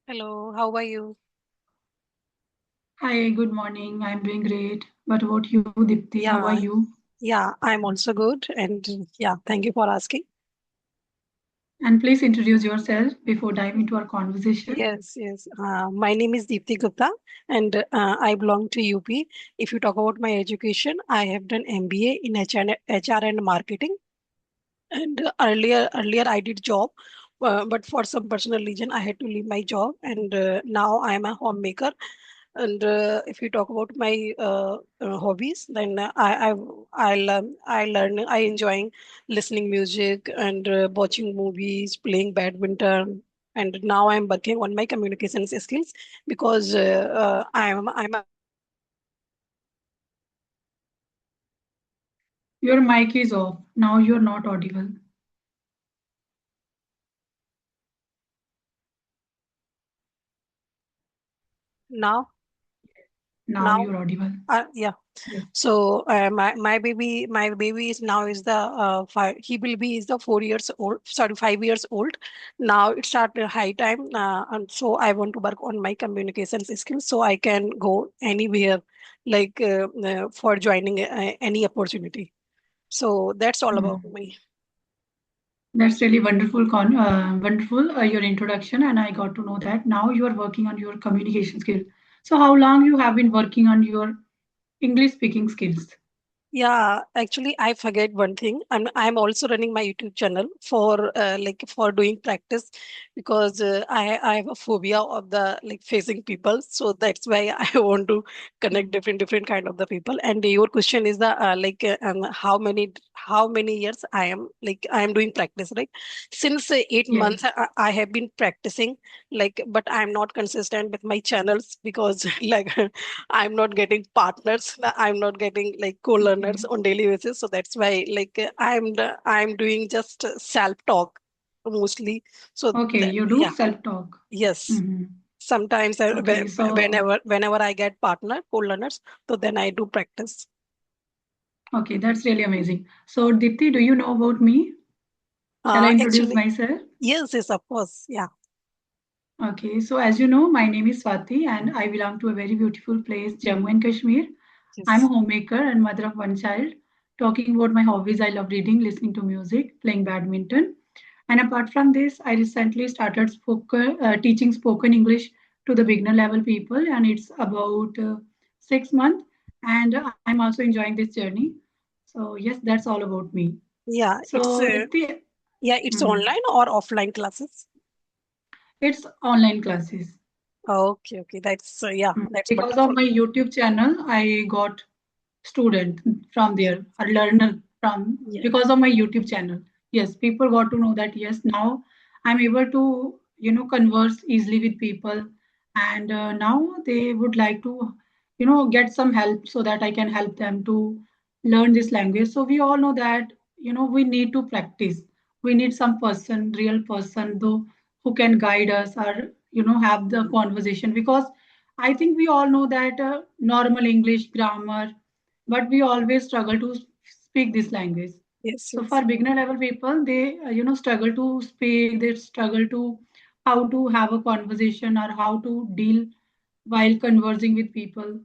Hello, how are you? Hi, good morning. I'm doing great. What about you, Dipti? How are Yeah, you? yeah, I'm also good. And yeah, thank you for asking. And please introduce yourself before diving into our conversation. Yes, yes. My name is Deepthi Gupta and I belong to UP. If you talk about my education, I have done MBA in HR and marketing. And earlier I did job, but for some personal reason I had to leave my job. And now I am a homemaker. And if you talk about my hobbies, then I enjoying listening music and watching movies, playing badminton. And now I'm working on my communication skills because I'm a Your mic is off. Now you're not audible. now Now now you're audible. yeah. Yes. So my baby is now is the five, he will be is the 4 years old, sorry, 5 years old. Now it's at the high time, and so I want to work on my communication skills so I can go anywhere, like for joining any opportunity. So that's all about Hmm. me. That's really wonderful, your introduction, and I got to know that now you are working on your communication skill. So, how long you have been working on your English speaking skills? Yeah, actually, I forget one thing. I'm also running my YouTube channel for like for doing practice because I have a phobia of the like facing people. So that's why I want to connect Mhm. different kind of the people. And your question is the how many years I am doing practice, right? Since 8 months Yes. I have been practicing, like, but I'm not consistent with my channels because like I'm not getting partners. I'm not getting like co-learners Okay. on daily basis. So that's why like I'm doing just self-talk mostly. So Okay. You do yeah, self talk. yes. Hmm. Sometimes Okay. So, whenever I get partner co-learners, so then I do practice. okay, that's really amazing. So, Dipti, do you know about me? Shall I introduce Actually, myself? yes, yes, of course, yeah, Okay, so as you know, my name is Swati and I belong to a very beautiful place, Jammu and Kashmir. I'm a yes, homemaker and mother of one child. Talking about my hobbies, I love reading, listening to music, playing badminton. And apart from this, I recently started teaching spoken English to the beginner level people, and it's about 6 months. And I'm also enjoying this journey. So, yes, that's all about me. yeah. It's So, Dipti, yeah, it's mhm, online or offline classes. it's online classes. Okay, okay, that's yeah, that's Because of wonderful. my YouTube channel, I got student from there, a learner from Yeah. because of my YouTube channel. Yes, people got to know that yes, now I'm able to converse easily with people, and now they would like to get some help so that I can help them to learn this language. So we all know that we need to practice. We need some person, real person, though, who can guide us or have the conversation because I think we all know that normal English grammar, but we always struggle to speak this language. Yes, So yes. for beginner level people, they struggle to speak, they struggle to how to have a conversation or how to deal while conversing with people.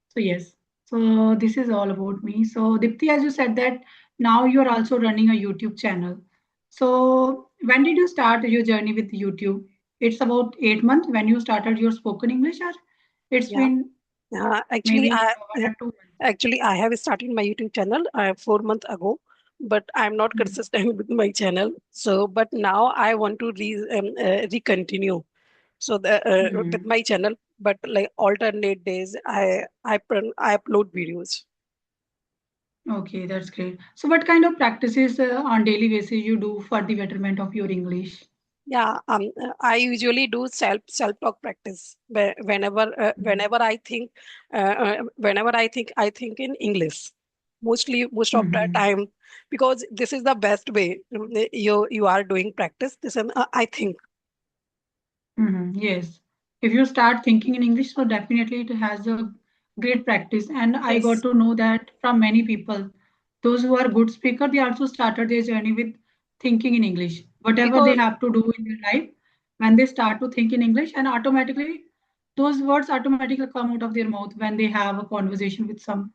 So yes, so this is all about me. So Dipti, as you said that now you are also running a YouTube channel. So when did you start your journey with YouTube? It's about 8 months when you started your spoken English, or it's Yeah. been Uh, actually, maybe I 1 or 2 months. actually I have started my YouTube channel 4 months ago, but I'm not Hmm. consistent with my channel. So, but now I want to recontinue. So with Hmm. my channel, but like alternate days, I upload videos. Okay, that's great. So what kind of practices on daily basis you do for the betterment of your English? Yeah, I usually do self talk practice whenever I think I think in English. Most of the Hmm. time, because this is the best way you are doing practice. This and I think Hmm. Yes. If you start thinking in English, so definitely it has a great practice. And I got yes, to know that from many people, those who are good speaker, they also started their journey with thinking in English. Whatever they because have to do in their life, when they start to think in English, and automatically those words automatically come out of their mouth when they have a conversation with some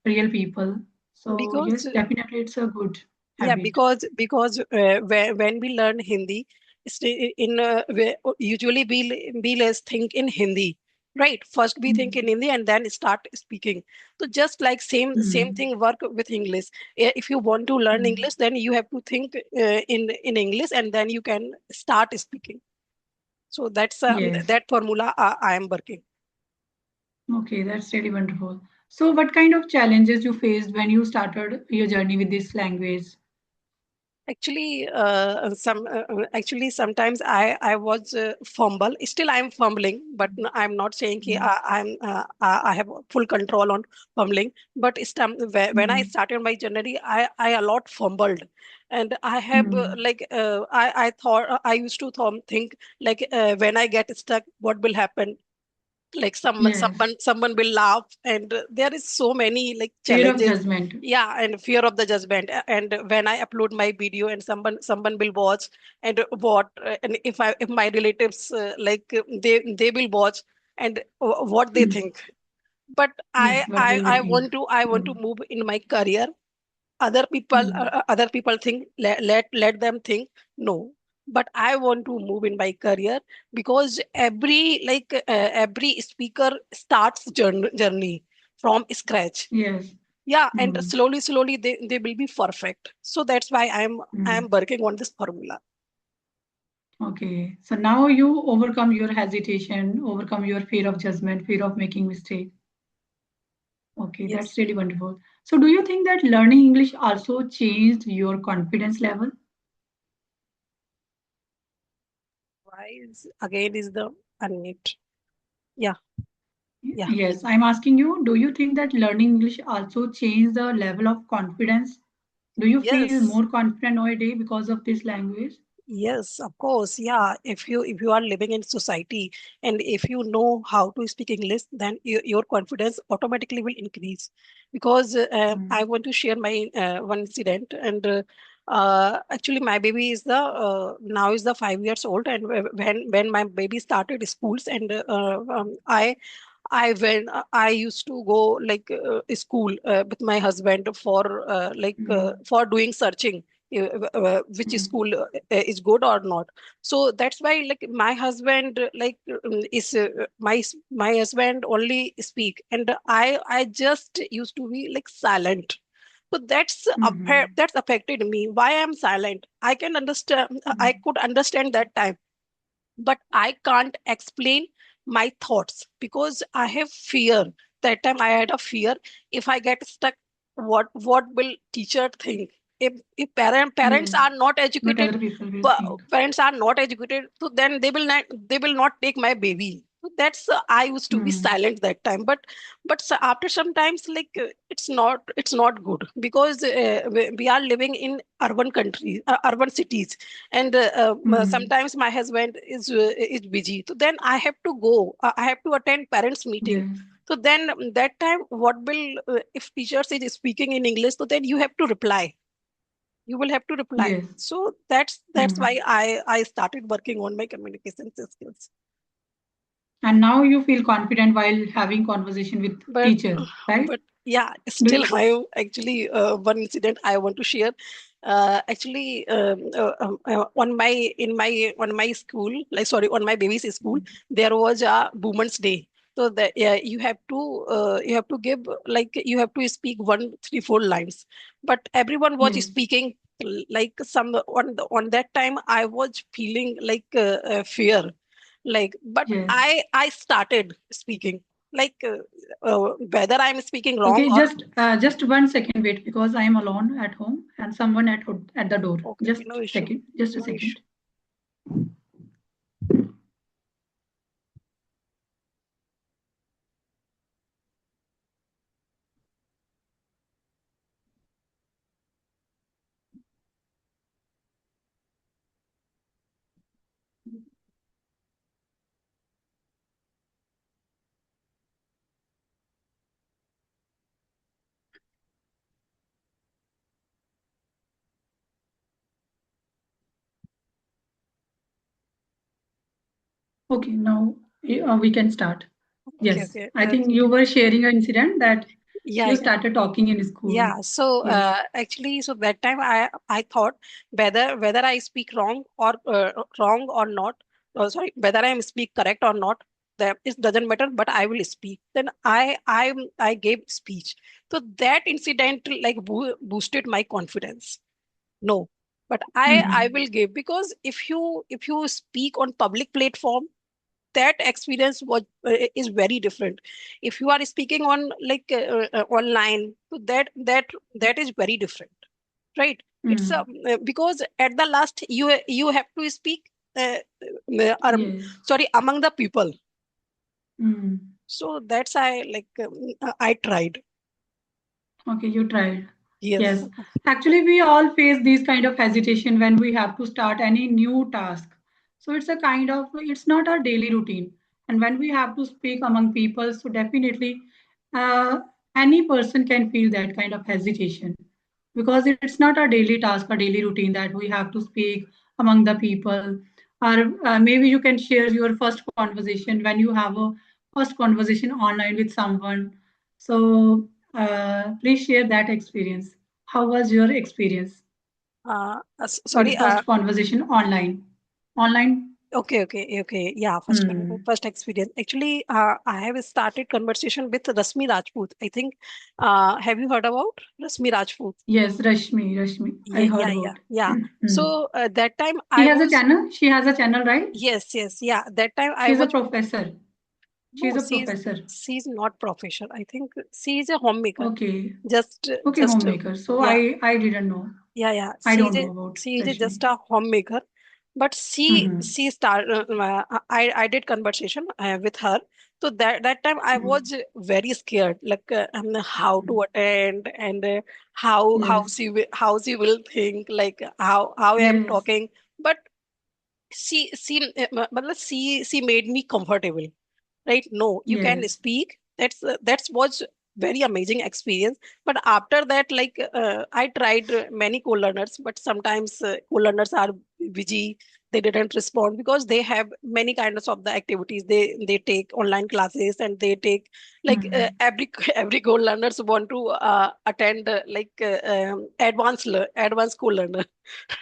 real people. So Because yes, definitely it's a good yeah, habit. when we learn Hindi, usually we'll think in Hindi, right? First we think in Mm. Hindi and then start speaking. So just like same Mm. thing work with English. If you want to learn Mm. English, then you have to think in English and then you can start speaking. So that's Yes. that formula I am working. Okay, that's really wonderful. So what kind of challenges you faced when you started your journey with this language? Actually sometimes I was fumble. Still I'm fumbling, but I'm not saying ki Mm. I have full control on fumbling. But when I Mm. started my journey, I a lot fumbled, and I have Mm. I thought I used to think like when I get stuck, what will happen? Like Yes. someone will laugh, and there is so many like Fear of challenges. judgment. Yeah, and fear of the judgment. And when I upload my video and someone will watch, and and if my relatives they will watch, and what they Mm. think. But Yes, what they will think. I want to Mm. move in my career. Mm. Other people think, let them think. No, but I want to move in my career, because every speaker starts journey from scratch. Yes. Yeah, and Mm. slowly they will be perfect. So that's why I'm Mm. working on this formula. Okay. So now you overcome your hesitation, overcome your fear of judgment, fear of making mistake. Okay, that's Yes. really wonderful. So do you think that learning English also changed your confidence level? Why is again is the unmute. Yeah. Yeah. Yes, I'm asking you, do you think that learning English also changed the level of confidence? Do you feel Yes. more confident nowadays because of this language? Yes, of course. Yeah, if you are living in society, and if you know how to speak English, then your confidence automatically will increase. Because I Mm. want to share my one incident, and actually my baby is the now is the 5 years old, and when my baby started schools, and I used to go like school with my husband Mm. for doing searching, which Mm. school is good or not. So that's why like my husband is my husband only speak, and I just used to be like silent. So Mhm. that's affected me. Why I'm silent? I can understand. I Mm. could understand that time, but I can't explain my thoughts because I have fear. That time I had a fear. If I get stuck, what will teacher think? If parents Yes. are not What educated, other people will think. parents are not educated, so then they will not take my baby. So that's I used to be Mm. silent that time. But after some times, it's not good, because we are living in urban countries, urban cities, and Mm. sometimes my husband is busy, so then I have to go, I have to attend parents meeting. Yes. So then that time what will if teachers is speaking in English, so then you have to reply, you will have to reply. Yes. So that's why Mm. I started working on my communication skills. And now you feel confident while having conversation with but teacher, right? but yeah, Do still you? I actually one incident I want to share. Actually on my in my on my school, like sorry, on my baby's school, Mm. there was a women's day. So that you have to give, like you have to speak one three four lines, but everyone was Yes. speaking like some on that time I was feeling like fear, like, but Yes. I started speaking, like whether I'm speaking wrong Okay, or just 1 second wait because I am alone at home and someone at the door. okay, okay, no Just issue, second, just a no issue. second. Okay, now we can start. Okay, Yes, okay. I think you were sharing an incident that Yeah, you yeah. started talking in school. Yeah, so Yes. actually, so that time I thought whether I speak wrong or not. Oh, sorry, whether I speak correct or not, that it doesn't matter. But I will speak. Then I gave speech. So that incident like boosted my confidence. No, but I Mm-hmm. will give, because if you speak on public platform, that experience was is very different. If you are speaking on like online, so that is very different, right? It's Mm. because at the last you have to speak Yes. sorry, among the people. Mm. So that's I like I tried. Okay, you tried. Yes. Yes. Actually, we all face these kind of hesitation when we have to start any new task. So it's a kind of, it's not our daily routine. And when we have to speak among people, so definitely uh, any person can feel that kind of hesitation because it's not our daily task, our daily routine that we have to speak among the people. Or maybe you can share your first conversation when you have a first conversation online with someone. So please share that experience. How was your experience Sorry. with first conversation online? Online? Okay, okay, okay. Yeah, Hmm. first experience. Actually, I have started conversation with Rasmi Rajput. I think, have you heard about Rasmi Rajput? Yes, Rashmi, Rashmi. I Yeah, heard yeah, yeah, about. yeah. Hmm. So that time She I has a was, channel. She has a channel, right? yes, yes, yeah. That time I She's a was, professor. She's no, a professor. she's not professor. I think she is a homemaker. Okay. Okay, Just, homemaker. So yeah. I didn't know. Yeah, yeah. I don't know about She is Rashmi. just a homemaker, but Mm-hmm. she started. I did conversation with her. So that time I Mm. was very scared, like how to Mm. attend, and Yes. how she will think, like how I am Yes. talking. But she made me comfortable, right? No, you can Yes. speak. That's was very amazing experience. But after that, like I tried many co-learners, but sometimes co-learners are busy. They didn't respond because they have many kinds of the activities. They take online classes, and they take like Mm. every every co-learners want to attend advanced co-learner.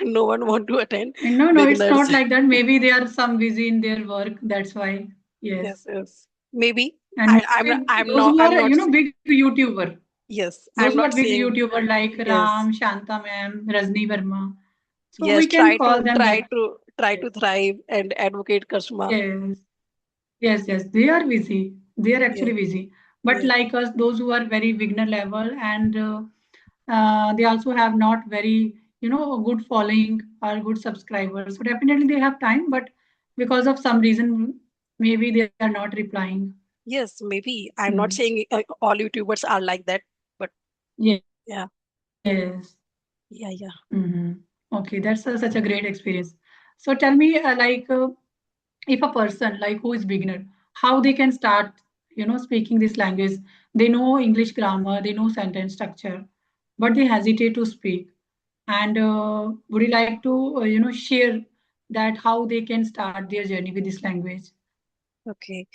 No one want to attend And no, it's beginners. not like that. Maybe they are some busy in their work. That's why. Yes, Yes. yes. Maybe And maybe I'm those not who I'm are, not big YouTuber, yes, those I'm who are not big saying YouTuber like yes. Ram, Shanta ma'am, Rajni Verma. So we Yes, can call them that. try Yes. to thrive and advocate customer. Yes. Yes, yes, they are busy. They are Yes, actually busy. But yes, like us, those who are very beginner level and they also have not very, good following or good subscribers. So definitely they have time, but because of some reason, maybe they are not replying. yes. Maybe I'm Hmm. not saying all YouTubers are like that, but yeah, Yes. yeah, yeah. Hmm. Okay, that's such a great experience. So tell me, if a person like who is beginner, how they can start, speaking this language. They know English grammar, they know sentence structure, but they hesitate to speak. And would you like to, share that how they can start their journey with this language? Okay.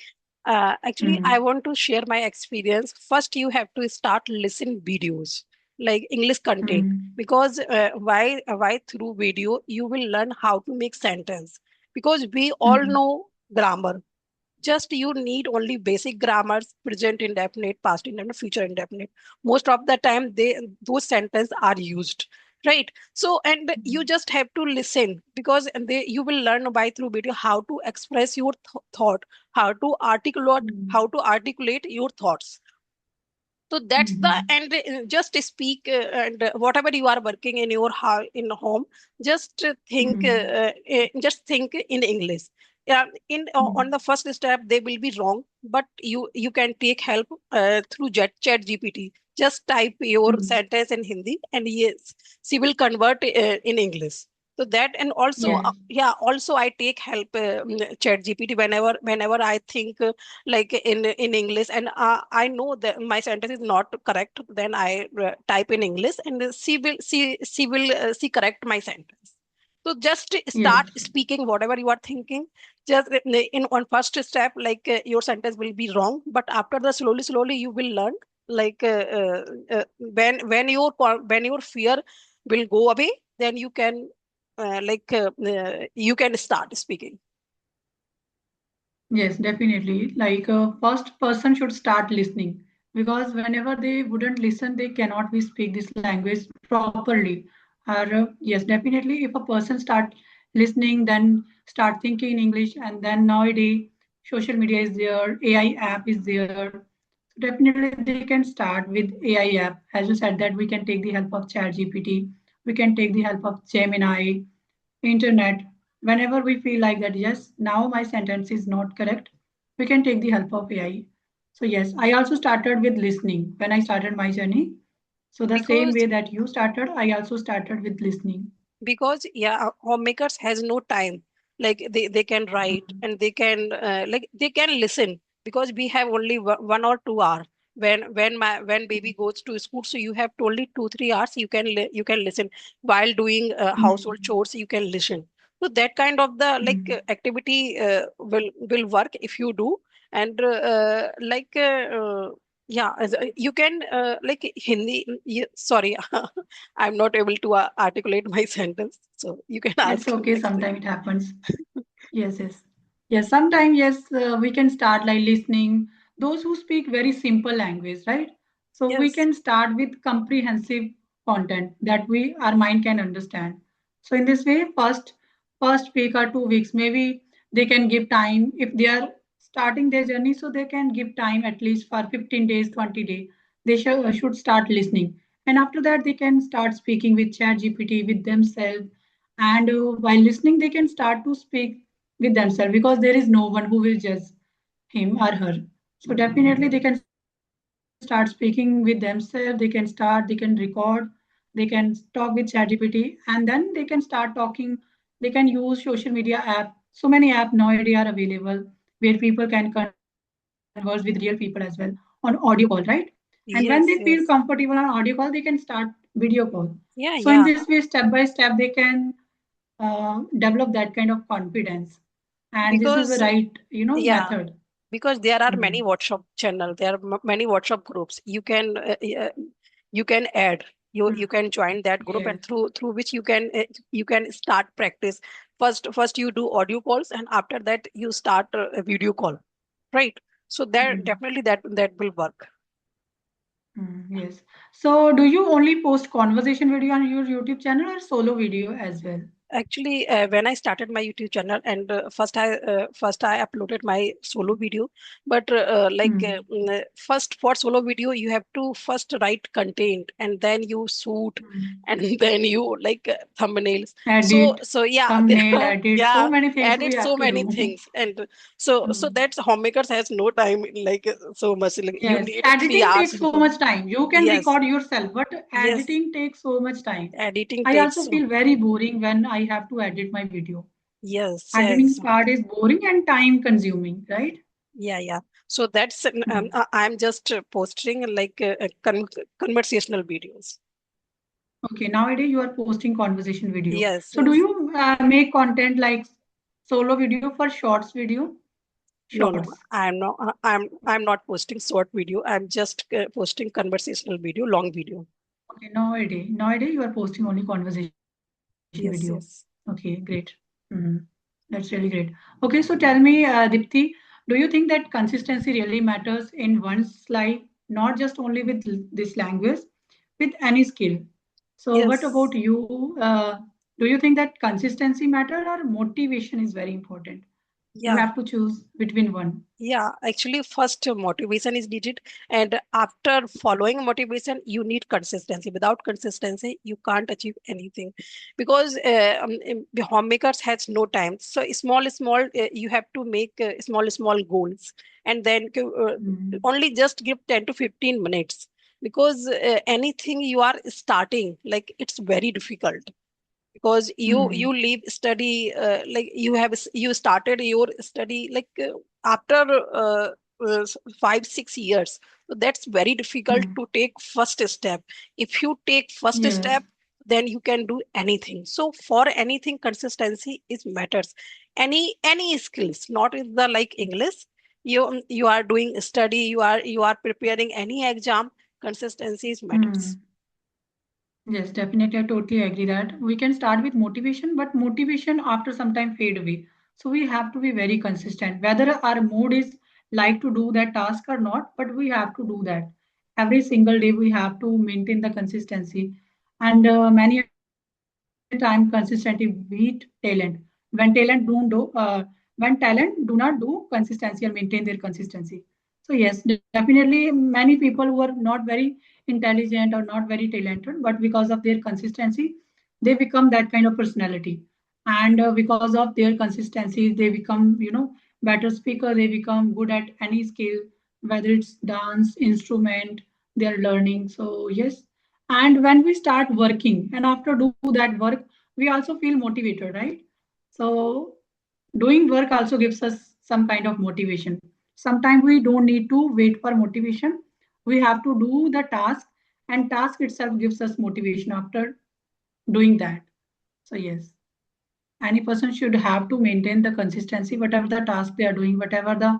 Actually, I Mm-hmm. want to share my experience. First, you have to start listen videos like English content, Mm-hmm. because why through video you will learn how to make sentence, because we all Mm-hmm. know grammar. Just you need only basic grammars, present indefinite, past indefinite, future indefinite. Most of the time those sentences are used, right? So and you just have to listen, because and they you will learn by through video how to express your thought, how to articulate your thoughts. So that's the Mm-hmm. and just speak, and whatever you are working in your in home, just just think in English. Yeah, in on the first step they will be wrong, but you can take help through chat GPT. Just type your Mm-hmm. sentence in Hindi, and yes, she will convert in English. So that, and also Yes. yeah, also I take help chat GPT whenever I think like in English, and I know that my sentence is not correct, then I type in English, and she will correct my sentence. So just Yes. start speaking whatever you are thinking. Just in on first step, like your sentence will be wrong, but after the slowly you will learn. Like when your fear will go away, then you can you can start speaking. Yes, definitely. Like first person should start listening because whenever they wouldn't listen, they cannot be speak this language properly. Or yes, definitely. If a person start listening, then start thinking in English, and then nowadays social media is there, AI app is there. So definitely they can start with AI app. As you said that we can take the help of Chat GPT, we can take the help of Gemini, internet. Whenever we feel like that, yes, now my sentence is not correct, we can take the help of AI. So yes, I also started with listening when I started my journey. So the same because way that you started, I also started with listening. yeah, homemakers has no time. Like they can write and they can they can listen, because we have only 1 or 2 hour when baby goes to school. So you have only 2 3 hours you can you can listen while doing household Mm, chores. You can listen. So that kind of the mm. activity will work if you do. And yeah, you can Hindi. Sorry, I'm not able to articulate my sentence. So you can It's ask okay, next thing. sometimes it happens. Yes, yes. Yes, sometimes, yes, we can start like listening. Those who speak very simple language, right? So we Yes, can start with comprehensive content that we our mind can understand. So in this way, first week or 2 weeks, maybe they can give time if they are starting their journey. So they can give time at least for 15 days, 20 days. They should start listening, and after that they can start speaking with Chat GPT with themselves. And while listening, they can start to speak with themselves because there is no one who will judge him or her. So definitely they can start speaking with themselves. They can record, they can talk with ChatGPT, and then they can start talking. They can use social media app. So many app nowadays are available where people can converse with real people as well on audio call, right? And when they feel yes, comfortable on yes. audio call, they can start video call. So in Yeah, this way, yeah. step by step, they can develop that kind of confidence, and this is the Because right yeah, method. because there are many Mm. WhatsApp channel. There are many WhatsApp groups. You can add. You can join that group, and Yes. through which you can start practice. First you do audio calls, and after that you start a video call, right? So there Mm. definitely that will work. Yes. So do you only post conversation video on your YouTube channel or solo video as well? Actually, when I started my YouTube channel, and first I uploaded my solo video, but Mm. first for solo video you have to first write content, and then you shoot, Mm. and then you thumbnails. So Edit, yeah, there thumbnail, are, edit, so yeah, many things we added have so to many do. things, and so Mm. that's homemakers has no time so much. Like, you Yes, need three editing hours takes so much time. You can Yes, record yourself, but yes, editing takes so much time. editing I takes also so. feel very boring when I have to edit my video. Yes, Editing yes. part is boring and time consuming, right? Yeah, yeah. So that's Hmm. I'm just posting conversational videos. Okay, nowadays you are posting conversation video. Yes, So do yes. you make content like solo video for shorts video? No, no. Shorts. I'm not posting short video. I'm just posting conversational video, long video. Okay, nowadays you are posting only conversation video. Yes, Okay, yes. great. Mhm. That's really great. Okay, so tell me, Dipti, do you think that consistency really matters in one's life, not just only with this language, with any skill? So, what about Yes. you? Do you think that consistency matter or motivation is very important? You Yeah. have to choose between one. Yeah, actually, first motivation is needed, and after following motivation, you need consistency. Without consistency, you can't achieve anything, because the homemakers has no time. So small, you have to make small goals, and then Mm. only just give 10 to 15 minutes, because anything you are starting, like, it's very difficult, because you Mm. leave study, you started your study after uh, 5 6 years. So that's very difficult Mm. to take first step. If you take first Yes. step, then you can do anything. So for anything, consistency is matters. Any skills, not in the like English. You are doing study, you are preparing any exam, consistency is matters. Hmm. Yes, definitely. I totally agree that we can start with motivation, but motivation after some time fade away. So we have to be very consistent, whether our mood is like to do that task or not, but we have to do that. Every single day we have to maintain the consistency. And many a time consistency beat talent. When talent don't do, when talent do not do consistency or maintain their consistency. So yes, definitely many people who are not very intelligent or not very talented, but because of their consistency, they become that kind of personality. And because of their consistency, they become, better speaker. They become good at any skill, whether it's dance, instrument, they're learning. So yes, and when we start working, and after do that work, we also feel motivated, right? So doing work also gives us some kind of motivation. Sometimes we don't need to wait for motivation. We have to do the task, and task itself gives us motivation after doing that. So yes, any person should have to maintain the consistency, whatever the task they are doing, whatever the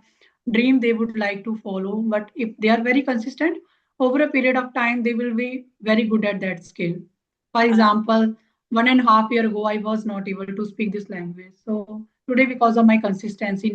dream they would like to follow. But if they are very consistent, over a period of time, they will be very good at that skill. For uh, example, 1.5 years ago, I was not able to speak this language. So today, because of my consistency,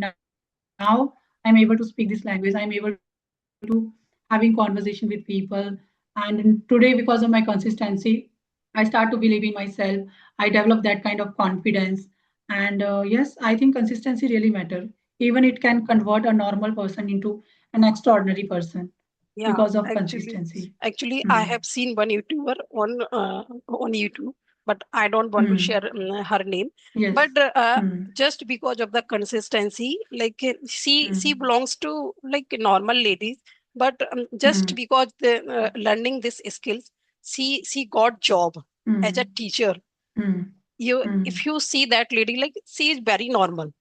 now I'm able to speak this language. I'm able to having conversation with people. And today, because of my consistency, I start to believe in myself. I develop that kind of confidence. And yes, I think consistency really matter. Even it can convert a normal person into an extraordinary person because yeah, of actually, consistency. actually, Hmm. I have seen one YouTuber on YouTube, but I don't want to Hmm. share her name. Yes. But Hmm. just because of the consistency, like she Hmm. belongs to like normal ladies, but just Hmm. because the learning this skills, she got job as a Hmm. teacher. Hmm. You, Hmm. if you see that lady, like she is very normal.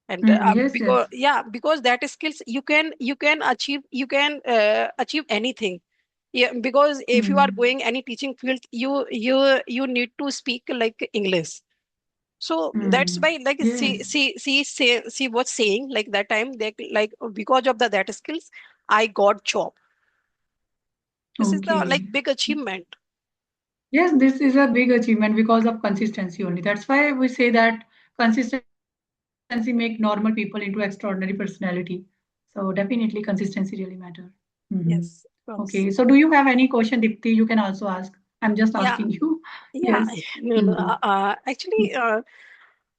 And Yes. because Yes. yeah, because that skills you can achieve, you can achieve anything. Yeah, because if you are Hmm. going any teaching field, you need to speak like English. So that's Hmm. why like Yes. she was saying like that time that like because of the that skills I got job. This is the Okay. like big achievement. Yes, this is a big achievement because of consistency only. That's why we say that consistency make normal people into extraordinary personality. So definitely consistency really matter. Hmm. Yes, Okay. So do comes. you have any question, Dipti? You can also ask. I'm just asking Yeah, you. Yes. yeah. No, no, Hmm. actually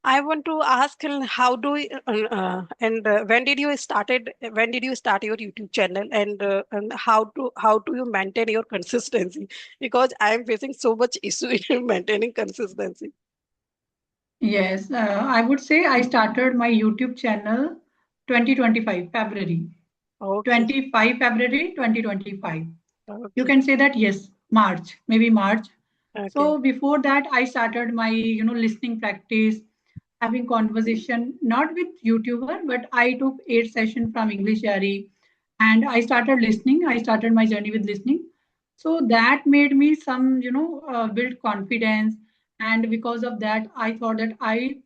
I want to ask how do you, and when did you started, when did you start your YouTube channel, and how do you maintain your consistency? Because I am facing so much issue in maintaining consistency. Yes, I would say I started my YouTube channel 2025 February. Okay, 25 February 2025. You okay, can say that yes, March, maybe March. okay, So before that, I started my listening practice, having conversation not with YouTuber, but I took 8 sessions from English Yari, and I started listening. I started my journey with listening. So that made me some build confidence, and because of that, I thought that I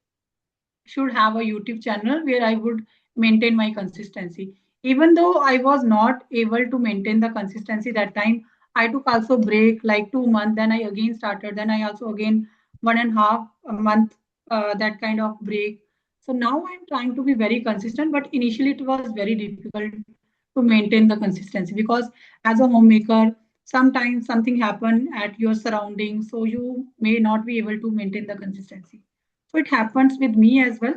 should have a YouTube channel where I would maintain my consistency. Even though I was not able to maintain the consistency that time, I took also break like 2 months. Then I again started. Then I also again 1.5 month that kind of break. So now I'm trying to be very consistent. But initially it was very difficult to maintain the consistency because as a homemaker, sometimes something happen at your surroundings, so you may not be able to maintain the consistency. So it happens with me as well.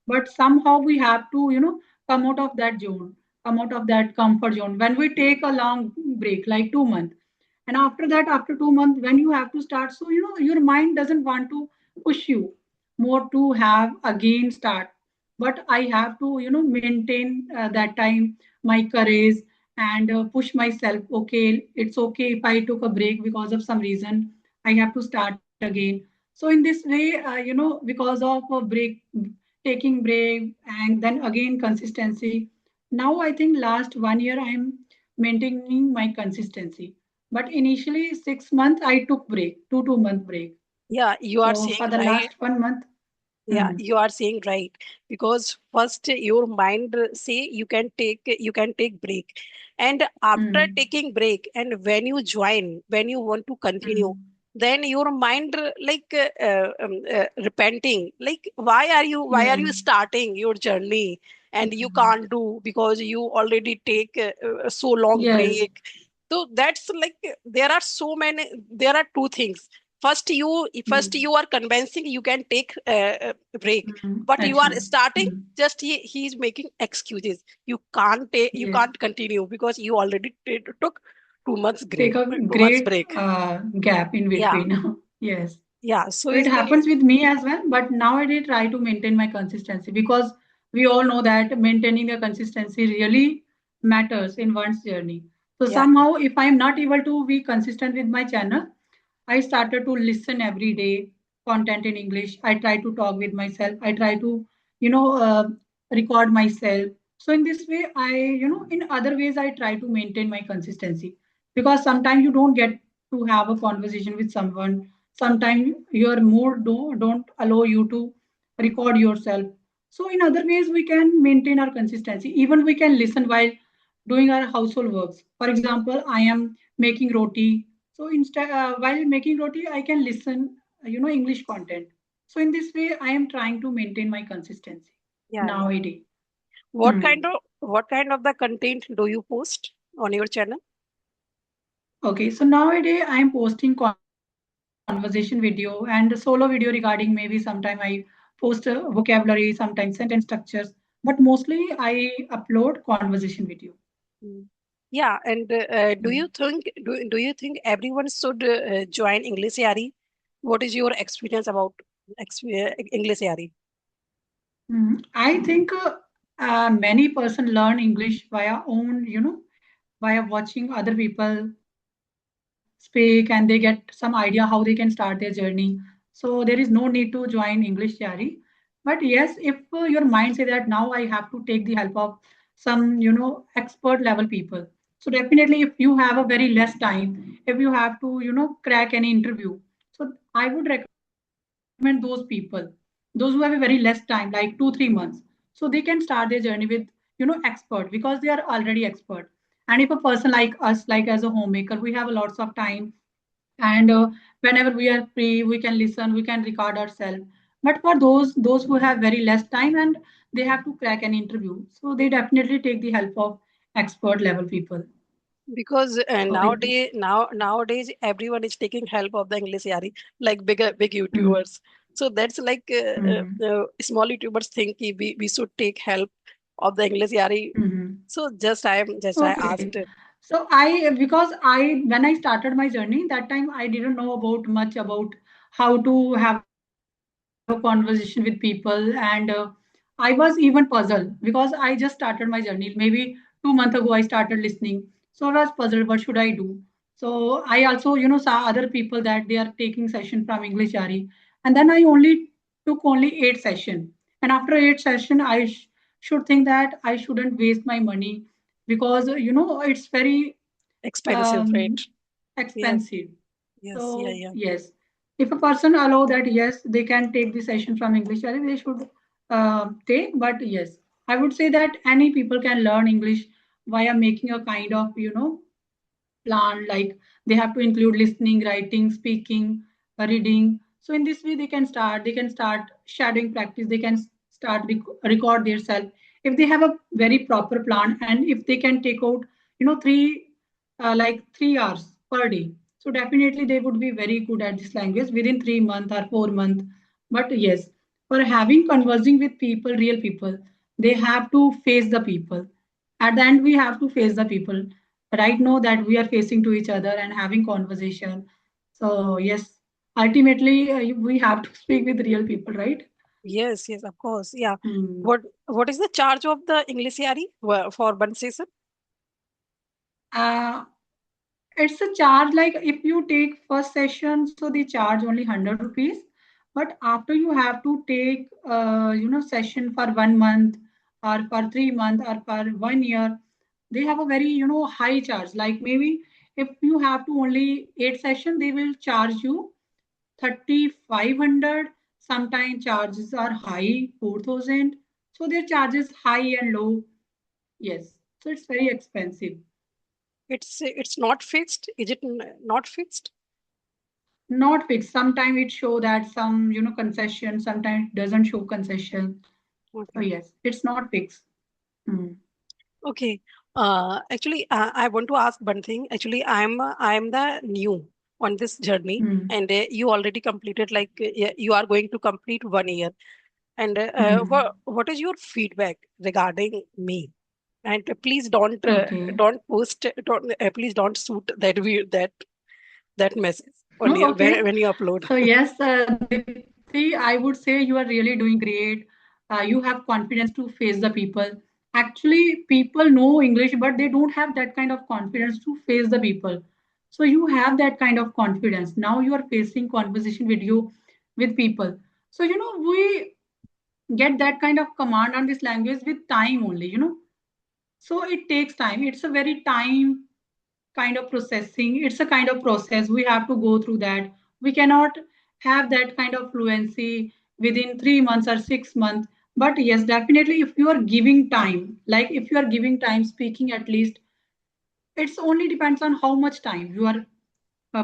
But somehow we have to, come out of that zone, come out of that comfort zone. When we take a long break, like 2 months, and after that, after 2 months, when you have to start, so your mind doesn't want to push you more to have again start. But I have to, maintain that time my courage and push myself. Okay, it's okay if I took a break because of some reason. I have to start again. So in this way, because of a break, taking break, and then again consistency. Now I think last 1 year I'm maintaining my consistency. But initially 6 months I took break, 2 month break. Yeah, you are So saying for the right. last 1 month, Yeah, hmm, you are saying right, because first your mind say you can take break, and after hmm, taking break and when you join, when you want to continue, hmm, then your mind repenting, like why are you yes, starting your journey and you hmm, can't do because you already take so long yes, break. So that's like there are so many, there are two things. First you hmm, are convincing you can take break, but you are action, starting, hmm, just he's making excuses. You can't take, you yes. can't continue because you already took 2 months Take break, a 2 months great break. gap in Yeah, between. Yes. yeah, so So it is the happens with me as well, but now I did try to maintain my consistency because we all know that maintaining the consistency really matters in one's journey. So yeah, somehow, if I'm not able to be consistent with my channel, I started to listen every day content in English. I try to talk with myself. I try to, you know, record myself. So in this way, in other ways, I try to maintain my consistency because sometimes you don't get to have a conversation with someone. Sometimes your mood don't allow you to record yourself. So in other ways, we can maintain our consistency. Even we can listen while doing our household works. For example, I am making roti, so instead, while making roti, I can listen, English content. So in this way, I am trying to maintain my consistency yeah, yeah. nowadays. what Hmm. kind of what kind of the content do you post on your channel? Okay, so nowadays I am posting conversation video and solo video regarding maybe sometime I post vocabulary, sometimes sentence structures, but mostly I upload conversation video. Mm. Yeah, and do you think everyone should join English Yari? What is your experience about English Yari? I think many person learn English via own, via watching other people speak and they get some idea how they can start their journey. So there is no need to join English Yari. But yes, if your mind say that now I have to take the help of some, expert level people. So definitely if you have a very less time, if you have to, crack any interview. So I would recommend those people, those who have a very less time, like 2-3 months. So they can start their journey with, expert because they are already expert. And if a person like us, like as a homemaker, we have a lots of time, and whenever we are free we can listen, we can record ourselves. But for those who have very less time and they have to crack an interview, so they definitely take the help of expert level people. Because Okay. nowadays everyone is taking help of the English Yari, like big Hmm. YouTubers. So that's like Hmm. small YouTubers think we should take help of the English Yari. Hmm. So just I Okay. asked. So because when I started my journey, that time I didn't know about much about how to have a conversation with people, and I was even puzzled because I just started my journey. Maybe 2 months ago I started listening, so I was puzzled. What should I do? So I also, saw other people that they are taking session from English Ari, and then I only took only 8 session, and after 8 session, I should think that I shouldn't waste my money because it's very Expensive, right? um, Yes, expensive. yes, yeah, So yeah. yes, if a person allow that, yes, they can take the session from English. I think they should take. But yes, I would say that any people can learn English via making a kind of plan, like they have to include listening, writing, speaking, reading. So in this way they can start shadowing practice, they can start record their self if they have a very proper plan, and if they can take out 3 hours per day. So definitely they would be very good at this language within 3 months or 4 months. But yes, for having conversing with people, real people, they have to face the people. At the end we have to face the people right now that we are facing to each other and having conversation. So yes, ultimately we have to speak with real people, right? Yes, yes, of course. Yeah. Hmm. What is the charge of the English Yari for one session? uh, it's a charge, like if you take first session, so they charge only 100 rupees. But after you have to take session for 1 month or for 3 months or for 1 year, they have a very high charge, like maybe If you have to only 8 session, they will charge you 3,500. Sometimes charges are high, 4,000. So their charges high and low. Yes. So it's very expensive. It's not fixed. Is it not fixed? Not fixed. Sometimes it show that some, concession. Sometimes it doesn't show concession. So Okay. yes, it's not fixed. Hmm. Okay. Actually, I want to ask one thing. Actually, I'm the new on this journey, Hmm. and you already completed like you are going to complete 1 year. And Hmm. what is your feedback regarding me? And Okay. don't post don't please don't shoot that message on your Okay. when you upload. So yes, Dipti, I would say you are really doing great. You have confidence to face the people. Actually, people know English, but they don't have that kind of confidence to face the people. So you have that kind of confidence. Now you are facing conversation with people. So we get that kind of command on this language with time only. So it takes time. It's a very time kind of processing. It's a kind of process. We have to go through that. We cannot have that kind of fluency within 3 months or 6 months. But yes, definitely, if you are giving time, like if you are giving time speaking at least, it's only depends on how much time you are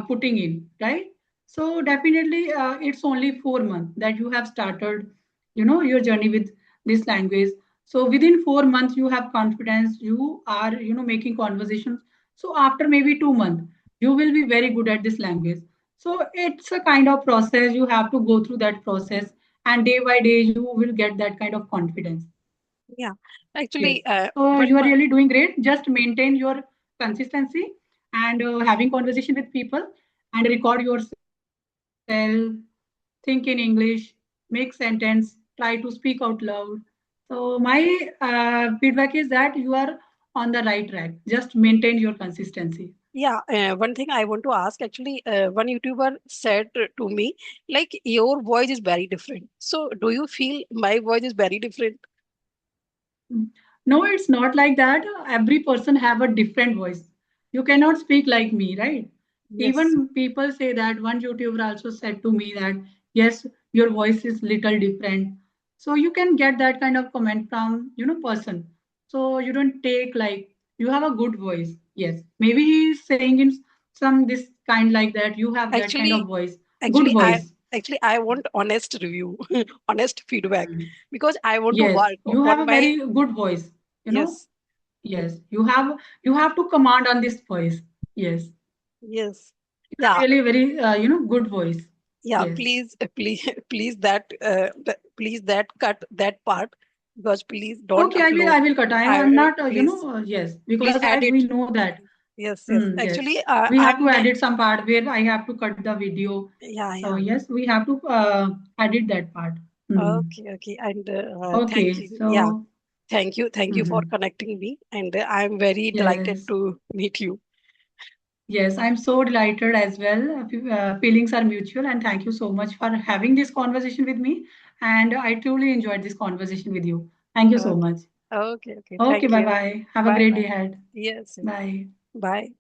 putting in, right? So definitely, it's only 4 months that you have started, your journey with this language. So within 4 months, you have confidence. You are, making conversations. So after maybe 2 months, you will be very good at this language. So it's a kind of process. You have to go through that process, and day by day, you will get that kind of confidence. Yeah, Yes. actually, So one you are more. really doing great. Just maintain your consistency and having conversation with people and record yourself. Think in English, make sentence, try to speak out loud. So my feedback is that you are on the right track. Just maintain your consistency. Yeah, one thing I want to ask actually, one YouTuber said to me, like, your voice is very different. So, do you feel my voice is very different? No, it's not like that. Every person have a different voice. You cannot speak like me, right? Yes. Even people say that. One YouTuber also said to me that, yes, your voice is little different. So you can get that kind of comment from, person. So you don't take like you have a good voice. Yes. Maybe he is saying in some this kind like that. You have that kind of Actually, voice. Good actually, I voice. actually I want honest review, honest feedback, Mm. because I want to Yes. work You have on a my. very good voice. You know Yes, Yes, you have to command on this voice. Yes, yes, you yeah, have really very good voice. yeah. Yes. Please, please, please that cut that part because please don't Okay, I will upload. I will cut. I'm I not please yes, please because add as we it. know that Yes, yes. yes, Actually, we have to edit some part where I have to cut the video. yeah, So yeah. yes, we have to edit that part. Hmm. Okay, okay. And thank Okay, you. Yeah, so thank you for mhm. connecting me. And I'm very delighted Yes. to meet you. Yes, I'm so delighted as well. Feelings are mutual, and thank you so much for having this conversation with me. And I truly enjoyed this conversation with you. Thank you so Okay, much. okay, okay. Okay, Thank bye you. bye. Have a Bye, great day bye. ahead. Yes, yes. Bye. Bye.